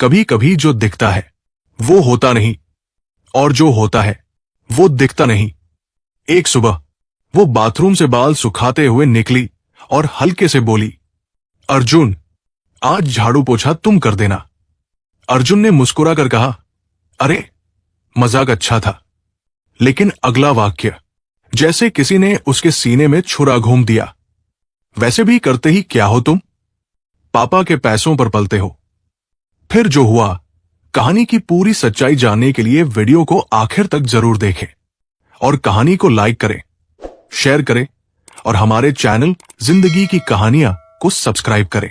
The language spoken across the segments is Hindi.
कभी कभी जो दिखता है वो होता नहीं, और जो होता है वो दिखता नहीं। एक सुबह वो बाथरूम से बाल सुखाते हुए निकली और हल्के से बोली, अर्जुन, आज झाड़ू पोछा तुम कर देना। अर्जुन ने मुस्कुरा कर कहा, अरे मजाक अच्छा था। लेकिन अगला वाक्य जैसे किसी ने उसके सीने में छुरा घूम दिया। वैसे भी करते ही क्या हो तुम? पापा के पैसों पर पलते हो। फिर जो हुआ, कहानी की पूरी सच्चाई जानने के लिए वीडियो को आखिर तक जरूर देखें और कहानी को लाइक करें, शेयर करें और हमारे चैनल जिंदगी की कहानियां को सब्सक्राइब करें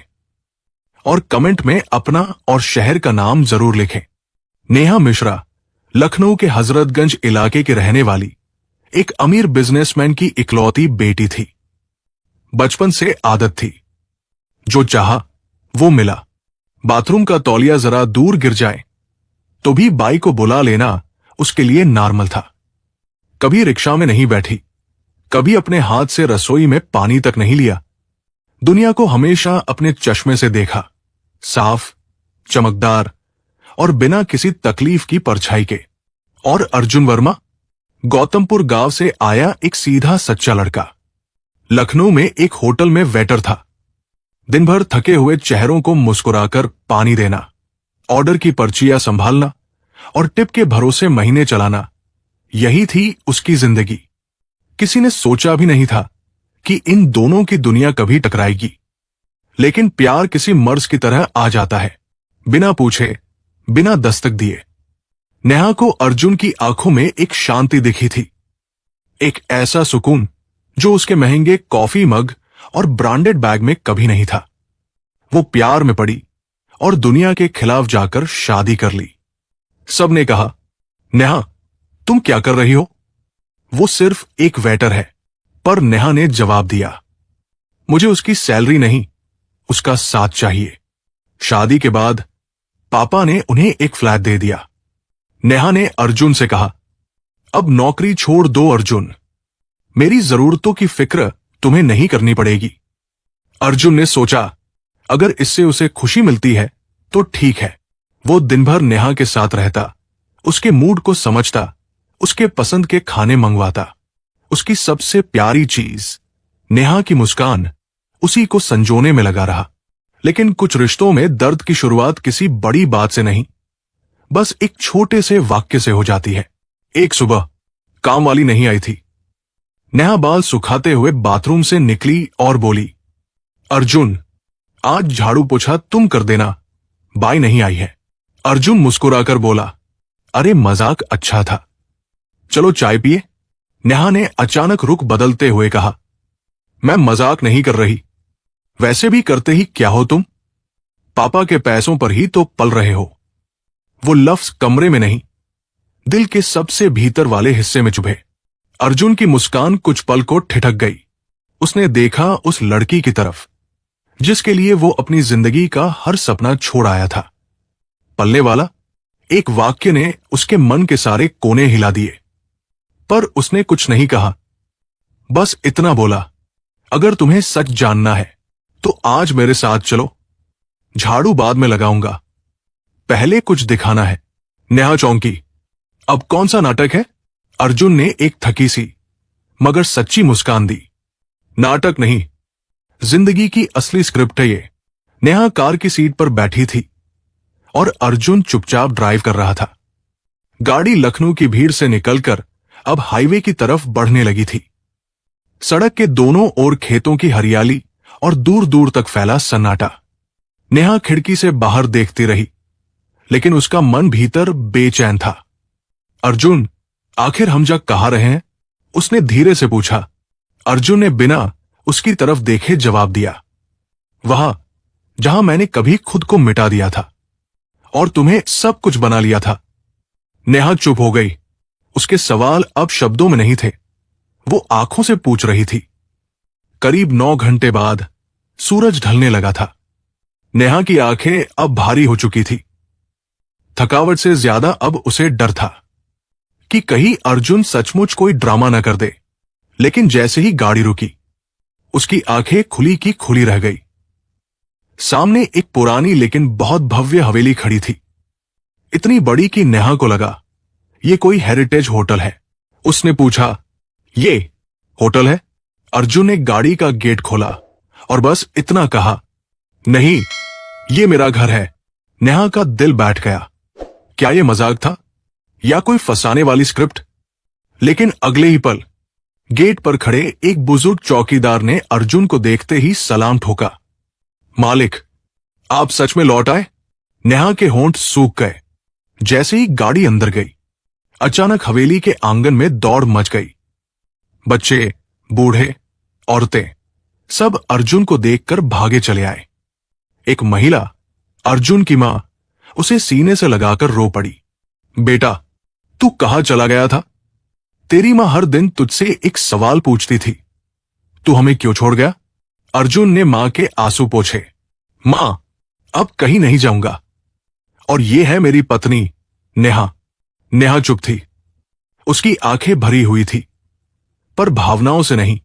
और कमेंट में अपना और शहर का नाम जरूर लिखें। नेहा मिश्रा लखनऊ के हजरतगंज इलाके की रहने वाली एक अमीर बिजनेसमैन की इकलौती बेटी थी। बचपन से आदत थी, जो चाहा वो मिला। बाथरूम का तौलिया जरा दूर गिर जाए तो भी बाई को बुला लेना उसके लिए नॉर्मल था। कभी रिक्शा में नहीं बैठी, कभी अपने हाथ से रसोई में पानी तक नहीं लिया। दुनिया को हमेशा अपने चश्मे से देखा, साफ, चमकदार और बिना किसी तकलीफ की परछाई के। और अर्जुन वर्मा गौतमपुर गांव से आया एक सीधा सच्चा लड़का। लखनऊ में एक होटल में वेटर था। दिन भर थके हुए चेहरों को मुस्कुराकर पानी देना, ऑर्डर की पर्चियां संभालना और टिप के भरोसे महीने चलाना, यही थी उसकी जिंदगी। किसी ने सोचा भी नहीं था कि इन दोनों की दुनिया कभी टकराएगी। लेकिन प्यार किसी मर्ज की तरह आ जाता है, बिना पूछे, बिना दस्तक दिए। नेहा को अर्जुन की आंखों में एक शांति दिखी थी, एक ऐसा सुकून जो उसके महंगे कॉफी मग और ब्रांडेड बैग में कभी नहीं था। वो प्यार में पड़ी और दुनिया के खिलाफ जाकर शादी कर ली। सबने कहा, नेहा तुम क्या कर रही हो? वो सिर्फ एक वेटर है। पर नेहा ने जवाब दिया, मुझे उसकी सैलरी नहीं, उसका साथ चाहिए। शादी के बाद पापा ने उन्हें एक फ्लैट दे दिया। नेहा ने अर्जुन से कहा, अब नौकरी छोड़ दो अर्जुन, मेरी जरूरतों की फिक्र तुम्हें नहीं करनी पड़ेगी। अर्जुन ने सोचा, अगर इससे उसे खुशी मिलती है तो ठीक है। वो दिन भर नेहा के साथ रहता, उसके मूड को समझता, उसके पसंद के खाने मंगवाता। उसकी सबसे प्यारी चीज, नेहा की मुस्कान, उसी को संजोने में लगा रहा। लेकिन कुछ रिश्तों में दर्द की शुरुआत किसी बड़ी बात से नहीं, बस एक छोटे से वाक्य से हो जाती है। एक सुबह काम वाली नहीं आई थी। नेहा बाल सुखाते हुए बाथरूम से निकली और बोली, अर्जुन, आज झाड़ू पोछा तुम कर देना, बाई नहीं आई है। अर्जुन मुस्कुराकर बोला, अरे मजाक अच्छा था, चलो चाय पिए। नेहा ने अचानक रुख बदलते हुए कहा, मैं मजाक नहीं कर रही। वैसे भी करते ही क्या हो तुम? पापा के पैसों पर ही तो पल रहे हो। वो लफ्ज कमरे में नहीं, दिल के सबसे भीतर वाले हिस्से में चुभे। अर्जुन की मुस्कान कुछ पल को ठिठक गई। उसने देखा उस लड़की की तरफ जिसके लिए वो अपनी जिंदगी का हर सपना छोड़ आया था। पलने वाला एक वाक्य ने उसके मन के सारे कोने हिला दिए। पर उसने कुछ नहीं कहा, बस इतना बोला, अगर तुम्हें सच जानना है तो आज मेरे साथ चलो। झाड़ू बाद में लगाऊंगा, पहले कुछ दिखाना है। नेहा चौंकी, अब कौन सा नाटक है? अर्जुन ने एक थकी सी मगर सच्ची मुस्कान दी, नाटक नहीं, जिंदगी की असली स्क्रिप्ट है ये। नेहा कार की सीट पर बैठी थी और अर्जुन चुपचाप ड्राइव कर रहा था। गाड़ी लखनऊ की भीड़ से निकलकर अब हाईवे की तरफ बढ़ने लगी थी। सड़क के दोनों ओर खेतों की हरियाली और दूर दूर तक फैला सन्नाटा। नेहा खिड़की से बाहर देखती रही, लेकिन उसका मन भीतर बेचैन था। अर्जुन, आखिर हम जा कहाँ रहे हैं? उसने धीरे से पूछा। अर्जुन ने बिना उसकी तरफ देखे जवाब दिया, वहां जहां मैंने कभी खुद को मिटा दिया था और तुम्हें सब कुछ बना लिया था। नेहा चुप हो गई। उसके सवाल अब शब्दों में नहीं थे, वो आंखों से पूछ रही थी। करीब 9 घंटे बाद सूरज ढलने लगा था। नेहा की आंखें अब भारी हो चुकी थी। थकावट से ज्यादा अब उसे डर था कि कहीं अर्जुन सचमुच कोई ड्रामा न कर दे। लेकिन जैसे ही गाड़ी रुकी, उसकी आंखें खुली की खुली रह गई। सामने एक पुरानी लेकिन बहुत भव्य हवेली खड़ी थी, इतनी बड़ी कि नेहा को लगा ये कोई हेरिटेज होटल है। उसने पूछा, ये होटल है? अर्जुन ने गाड़ी का गेट खोला और बस इतना कहा, नहीं, ये मेरा घर है। नेहा का दिल बैठ गया। क्या ये मजाक था या कोई फंसाने वाली स्क्रिप्ट? लेकिन अगले ही पल गेट पर खड़े एक बुजुर्ग चौकीदार ने अर्जुन को देखते ही सलाम ठोका। मालिक, आप सच में लौट आए? नेहा के होंठ सूख गए। जैसे ही गाड़ी अंदर गई, अचानक हवेली के आंगन में दौड़ मच गई। बच्चे, बूढ़े, औरतें सब अर्जुन को देखकर भागे चले आए। एक महिला, अर्जुन की मां, उसे सीने से लगाकर रो पड़ी। बेटा, तू कहां चला गया था? तेरी मां हर दिन तुझसे एक सवाल पूछती थी, तू हमें क्यों छोड़ गया? अर्जुन ने मां के आंसू पोंछे। मां, अब कहीं नहीं जाऊंगा। और ये है मेरी पत्नी नेहा। नेहा चुप थी। उसकी आंखें भरी हुई थी, पर भावनाओं से नहीं,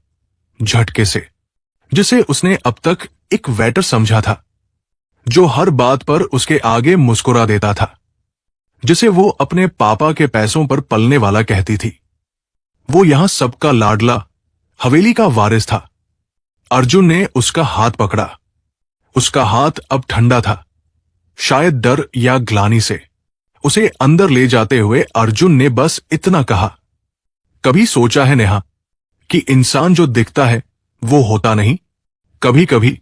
झटके से, जिसे उसने अब तक एक वेटर समझा था, जो हर बात पर उसके आगे मुस्कुरा देता था, जिसे वो अपने पापा के पैसों पर पलने वाला कहती थी। वो यहां सबका लाडला, हवेली का वारिस था। अर्जुन ने उसका हाथ पकड़ा। उसका हाथ अब ठंडा था, शायद डर या ग्लानि से। उसे अंदर ले जाते हुए अर्जुन ने बस इतना कहा, कभी सोचा है नेहा कि इंसान जो दिखता है वो होता नहीं? कभी कभी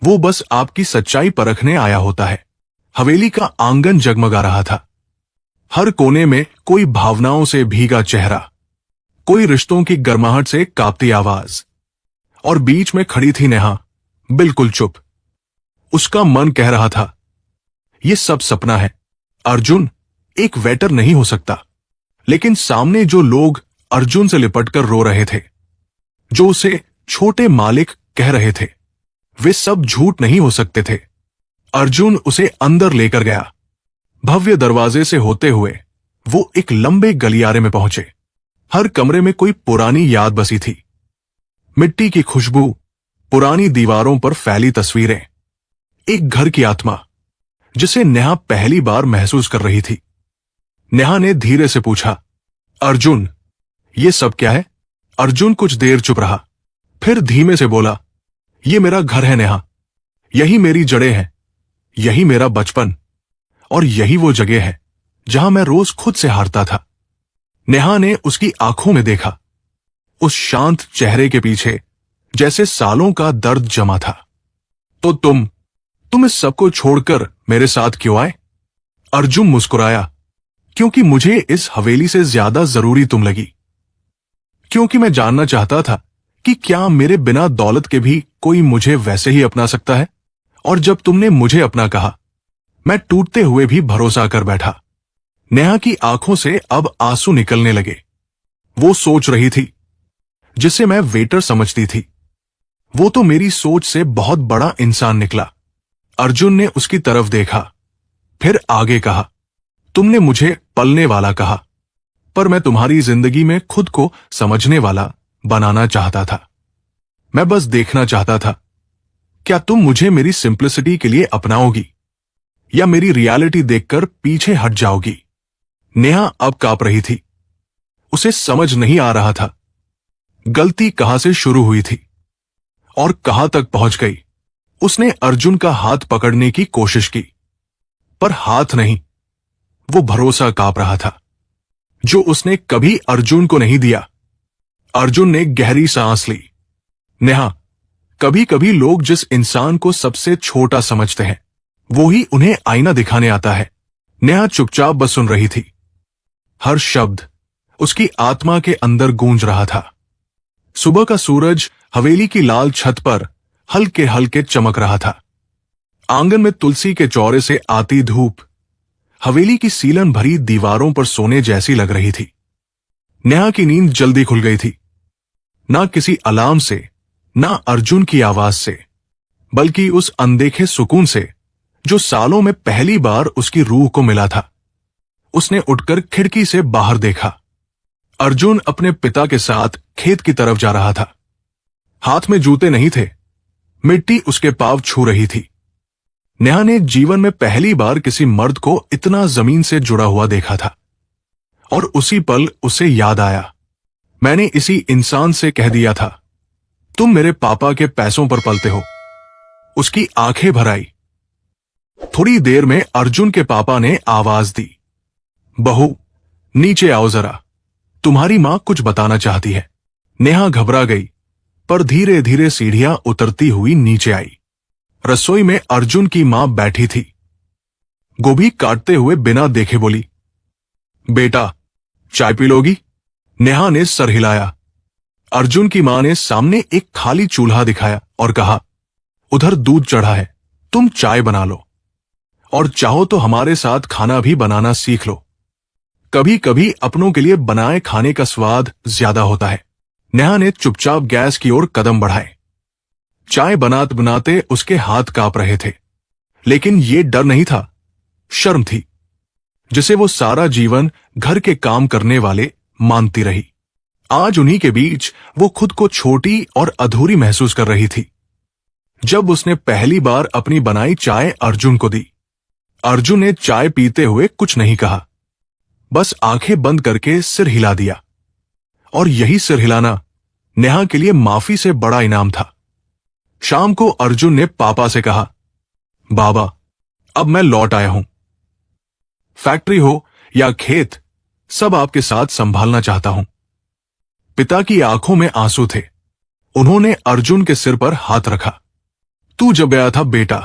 वो बस आपकी सच्चाई परखने आया होता है। हवेली का आंगन जगमगा रहा था। हर कोने में कोई भावनाओं से भीगा चेहरा, कोई रिश्तों की गर्माहट से कांपती आवाज, और बीच में खड़ी थी नेहा, बिल्कुल चुप। उसका मन कह रहा था, ये सब सपना है। अर्जुन एक वेटर नहीं हो सकता। लेकिन सामने जो लोग अर्जुन से लिपटकर रो रहे थे, जो उसे छोटे मालिक कह रहे थे, वे सब झूठ नहीं हो सकते थे। अर्जुन उसे अंदर लेकर गया। भव्य दरवाजे से होते हुए वो एक लंबे गलियारे में पहुंचे। हर कमरे में कोई पुरानी याद बसी थी। मिट्टी की खुशबू, पुरानी दीवारों पर फैली तस्वीरें, एक घर की आत्मा जिसे नेहा पहली बार महसूस कर रही थी। नेहा ने धीरे से पूछा, अर्जुन, ये सब क्या है? अर्जुन कुछ देर चुप रहा, फिर धीमे से बोला, ये मेरा घर है नेहा। यही मेरी जड़ें हैं, यही मेरा बचपन, और यही वो जगह है जहां मैं रोज खुद से हारता था। नेहा ने उसकी आंखों में देखा। उस शांत चेहरे के पीछे जैसे सालों का दर्द जमा था। तो तुम इस सबको छोड़कर मेरे साथ क्यों आए? अर्जुन मुस्कुराया, क्योंकि मुझे इस हवेली से ज्यादा जरूरी तुम लगी। क्योंकि मैं जानना चाहता था कि क्या मेरे बिना दौलत के भी कोई मुझे वैसे ही अपना सकता है। और जब तुमने मुझे अपना कहा, मैं टूटते हुए भी भरोसा कर बैठा। नेहा की आंखों से अब आंसू निकलने लगे। वो सोच रही थी, जिसे मैं वेटर समझती थी, वो तो मेरी सोच से बहुत बड़ा इंसान निकला। अर्जुन ने उसकी तरफ देखा, फिर आगे कहा, तुमने मुझे पलने वाला कहा, पर मैं तुम्हारी जिंदगी में खुद को समझने वाला बनाना चाहता था। मैं बस देखना चाहता था, क्या तुम मुझे मेरी सिंप्लिसिटी के लिए अपनाओगी या मेरी रियलिटी देखकर पीछे हट जाओगी। नेहा अब कांप रही थी। उसे समझ नहीं आ रहा था गलती कहां से शुरू हुई थी और कहां तक पहुंच गई। उसने अर्जुन का हाथ पकड़ने की कोशिश की, पर हाथ नहीं, वो भरोसा कांप रहा था, जो उसने कभी अर्जुन को नहीं दिया। अर्जुन ने गहरी सांस ली। नेहा, कभी कभी लोग जिस इंसान को सबसे छोटा समझते हैं, वो ही उन्हें आईना दिखाने आता है। नेहा चुपचाप बस सुन रही थी। हर शब्द उसकी आत्मा के अंदर गूंज रहा था। सुबह का सूरज हवेली की लाल छत पर हल्के हल्के चमक रहा था। आंगन में तुलसी के चौरे से आती धूप हवेली की सीलन भरी दीवारों पर सोने जैसी लग रही थी। नेहा की नींद जल्दी खुल गई थी, ना किसी अलार्म से, ना अर्जुन की आवाज से, बल्कि उस अनदेखे सुकून से जो सालों में पहली बार उसकी रूह को मिला था। उसने उठकर खिड़की से बाहर देखा। अर्जुन अपने पिता के साथ खेत की तरफ जा रहा था। हाथ में जूते नहीं थे, मिट्टी उसके पांव छू रही थी। नेहा ने जीवन में पहली बार किसी मर्द को इतना जमीन से जुड़ा हुआ देखा था, और उसी पल उसे याद आया, मैंने इसी इंसान से कह दिया था, तुम मेरे पापा के पैसों पर पलते हो। उसकी आंखें भर आई। थोड़ी देर में अर्जुन के पापा ने आवाज दी, बहू नीचे आओ जरा, तुम्हारी मां कुछ बताना चाहती है। नेहा घबरा गई, पर धीरे धीरे सीढ़ियां उतरती हुई नीचे आई। रसोई में अर्जुन की मां बैठी थी, गोभी काटते हुए बिना देखे बोली, बेटा चाय पी लोगी? नेहा ने सर हिलाया। अर्जुन की मां ने सामने एक खाली चूल्हा दिखाया और कहा, उधर दूध चढ़ा है, तुम चाय बना लो, और चाहो तो हमारे साथ खाना भी बनाना सीख लो। कभी कभी अपनों के लिए बनाए खाने का स्वाद ज्यादा होता है। नेहा ने चुपचाप गैस की ओर कदम बढ़ाए। चाय बनाते बनाते उसके हाथ कांप रहे थे, लेकिन ये डर नहीं था, शर्म थी, जिसे वो सारा जीवन घर के काम करने वाले मानती रही। आज उन्हीं के बीच वो खुद को छोटी और अधूरी महसूस कर रही थी। जब उसने पहली बार अपनी बनाई चाय अर्जुन को दी, अर्जुन ने चाय पीते हुए कुछ नहीं कहा, बस आंखें बंद करके सिर हिला दिया। और यही सिर हिलाना नेहा के लिए माफी से बड़ा इनाम था। शाम को अर्जुन ने पापा से कहा, बाबा अब मैं लौट आया हूं, फैक्ट्री हो या खेत, सब आपके साथ संभालना चाहता हूं। पिता की आंखों में आंसू थे। उन्होंने अर्जुन के सिर पर हाथ रखा। तू जब गया था बेटा,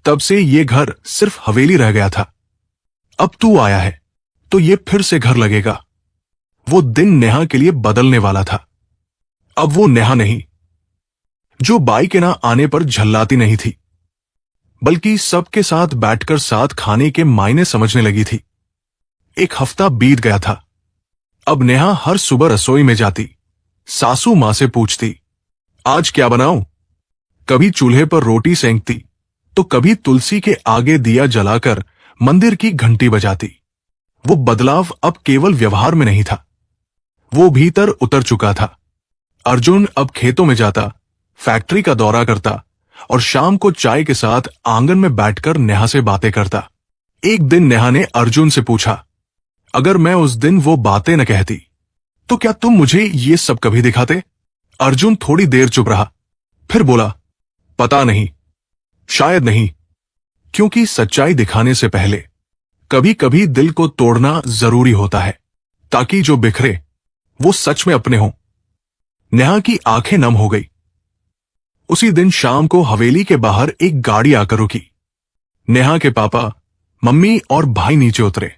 तब से ये घर सिर्फ हवेली रह गया था। अब तू आया है तो ये फिर से घर लगेगा। वो दिन नेहा के लिए बदलने वाला था। अब वो नेहा नहीं जो बाई के ना आने पर झल्लाती नहीं थी, बल्कि सबके साथ बैठकर साथ खाने के मायने समझने लगी थी। एक हफ्ता बीत गया था। अब नेहा हर सुबह रसोई में जाती, सासू मां से पूछती, आज क्या बनाऊं? कभी चूल्हे पर रोटी सेंकती, तो कभी तुलसी के आगे दिया जलाकर मंदिर की घंटी बजाती। वो बदलाव अब केवल व्यवहार में नहीं था, वो भीतर उतर चुका था। अर्जुन अब खेतों में जाता, फैक्ट्री का दौरा करता, और शाम को चाय के साथ आंगन में बैठकर नेहा से बातें करता। एक दिन नेहा ने अर्जुन से पूछा, अगर मैं उस दिन वो बातें न कहती, तो क्या तुम मुझे ये सब कभी दिखाते? अर्जुन थोड़ी देर चुप रहा, फिर बोला, पता नहीं, शायद नहीं, क्योंकि सच्चाई दिखाने से पहले कभी कभी दिल को तोड़ना जरूरी होता है, ताकि जो बिखरे वो सच में अपने हों। नेहा की आंखें नम हो गई। उसी दिन शाम को हवेली के बाहर एक गाड़ी आकर रुकी। नेहा के पापा, मम्मी और भाई नीचे उतरे।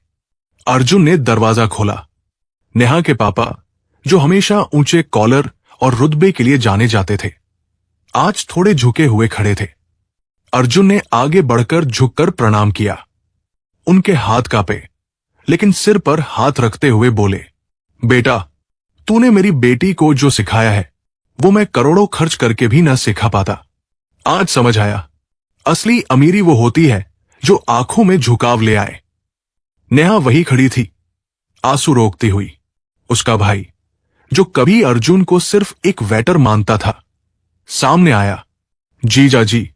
अर्जुन ने दरवाजा खोला। नेहा के पापा, जो हमेशा ऊंचे कॉलर और रुतबे के लिए जाने जाते थे, आज थोड़े झुके हुए खड़े थे। अर्जुन ने आगे बढ़कर झुककर प्रणाम किया। उनके हाथ कांपे, लेकिन सिर पर हाथ रखते हुए बोले, बेटा तूने मेरी बेटी को जो सिखाया है वो मैं करोड़ों खर्च करके भी न सिखा पाता। आज समझ आया, असली अमीरी वो होती है जो आंखों में झुकाव ले आए। नेहा वही खड़ी थी, आंसू रोकती हुई। उसका भाई, जो कभी अर्जुन को सिर्फ एक वेटर मानता था, सामने आया। जीजा जी,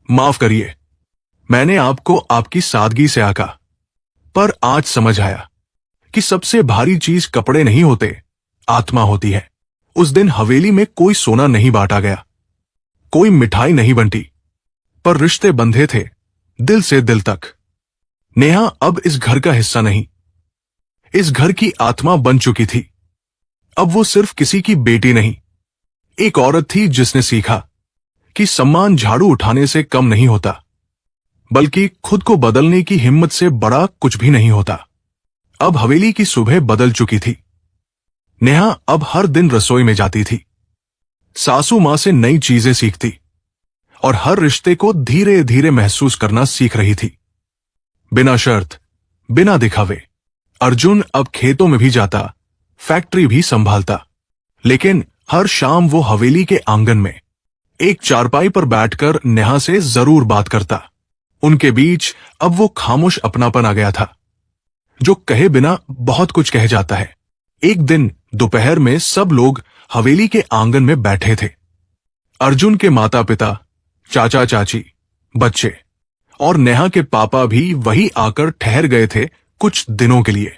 माफ करिए, मैंने आपको आपकी सादगी से आका, पर आज समझ आया कि सबसे भारी चीज कपड़े नहीं होते, आत्मा होती है। उस दिन हवेली में कोई सोना नहीं बांटा गया, कोई मिठाई नहीं बंटी, पर रिश्ते बंधे थे दिल से दिल तक। नेहा अब इस घर का हिस्सा नहीं, इस घर की आत्मा बन चुकी थी। अब वो सिर्फ किसी की बेटी नहीं, एक औरत थी जिसने सीखा कि सम्मान झाड़ू उठाने से कम नहीं होता, बल्कि खुद को बदलने की हिम्मत से बड़ा कुछ भी नहीं होता। अब हवेली की सुबह बदल चुकी थी। नेहा अब हर दिन रसोई में जाती थी, सासू मां से नई चीजें सीखती, और हर रिश्ते को धीरे धीरे महसूस करना सीख रही थी, बिना शर्त, बिना दिखावे। अर्जुन अब खेतों में भी जाता, फैक्ट्री भी संभालता, लेकिन हर शाम वो हवेली के आंगन में एक चारपाई पर बैठकर नेहा से जरूर बात करता। उनके बीच अब वो खामोश अपनापन आ गया था, जो कहे बिना बहुत कुछ कह जाता है। एक दिन दोपहर में सब लोग हवेली के आंगन में बैठे थे। अर्जुन के माता पिता, चाचा चाची, बच्चे और नेहा के पापा भी वहीं आकर ठहर गए थे कुछ दिनों के लिए।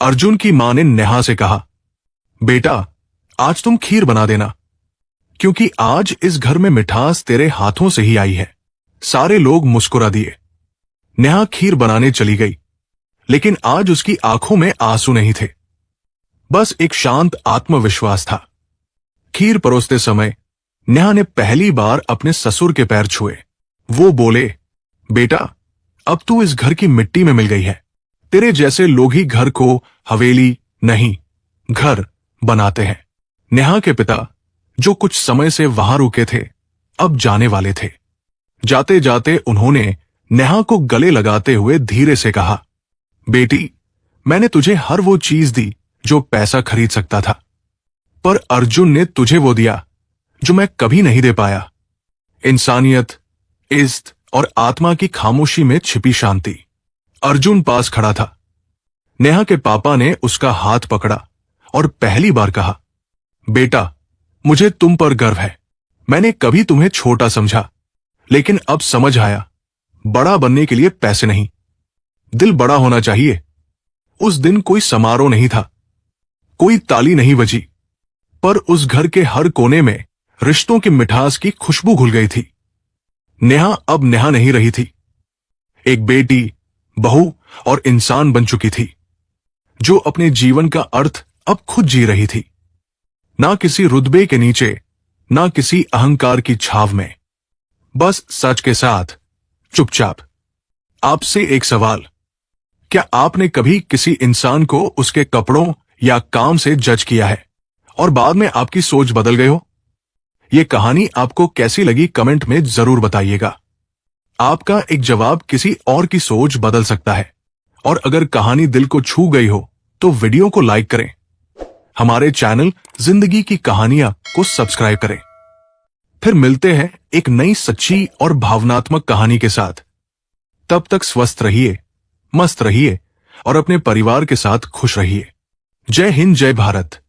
अर्जुन की मां ने नेहा से कहा, बेटा आज तुम खीर बना देना, क्योंकि आज इस घर में मिठास तेरे हाथों से ही आई है। सारे लोग मुस्कुरा दिए। नेहा खीर बनाने चली गई, लेकिन आज उसकी आंखों में आंसू नहीं थे, बस एक शांत आत्मविश्वास था। खीर परोसते समय नेहा ने पहली बार अपने ससुर के पैर छुए। वो बोले, बेटा अब तू इस घर की मिट्टी में मिल गई है। तेरे जैसे लोग ही घर को हवेली नहीं घर बनाते हैं। नेहा के पिता जो कुछ समय से वहां रुके थे अब जाने वाले थे। जाते जाते उन्होंने नेहा को गले लगाते हुए धीरे से कहा, बेटी मैंने तुझे हर वो चीज दी जो पैसा खरीद सकता था, पर अर्जुन ने तुझे वो दिया जो मैं कभी नहीं दे पाया। इंसानियत, इज्जत और आत्मा की खामोशी में छिपी शांति। अर्जुन पास खड़ा था। नेहा के पापा ने उसका हाथ पकड़ा और पहली बार कहा, बेटा मुझे तुम पर गर्व है। मैंने कभी तुम्हें छोटा समझा, लेकिन अब समझ आया, बड़ा बनने के लिए पैसे नहीं, दिल बड़ा होना चाहिए। उस दिन कोई समारोह नहीं था, कोई ताली नहीं बजी, पर उस घर के हर कोने में रिश्तों की मिठास की खुशबू घुल गई थी। नेहा अब नेहा नहीं रही थी, एक बेटी, बहू और इंसान बन चुकी थी, जो अपने जीवन का अर्थ अब खुद जी रही थी। ना किसी रुतबे के नीचे, ना किसी अहंकार की छाव में, बस सच के साथ चुपचाप। आपसे एक सवाल, क्या आपने कभी किसी इंसान को उसके कपड़ों या काम से जज किया है और बाद में आपकी सोच बदल गई हो? यह कहानी आपको कैसी लगी कमेंट में जरूर बताइएगा। आपका एक जवाब किसी और की सोच बदल सकता है। और अगर कहानी दिल को छू गई हो तो वीडियो को लाइक करें, हमारे चैनल जिंदगी की कहानियां को सब्सक्राइब करें। फिर मिलते हैं एक नई सच्ची और भावनात्मक कहानी के साथ। तब तक स्वस्थ रहिए, मस्त रहिए और अपने परिवार के साथ खुश रहिए। जय हिंद, जय भारत।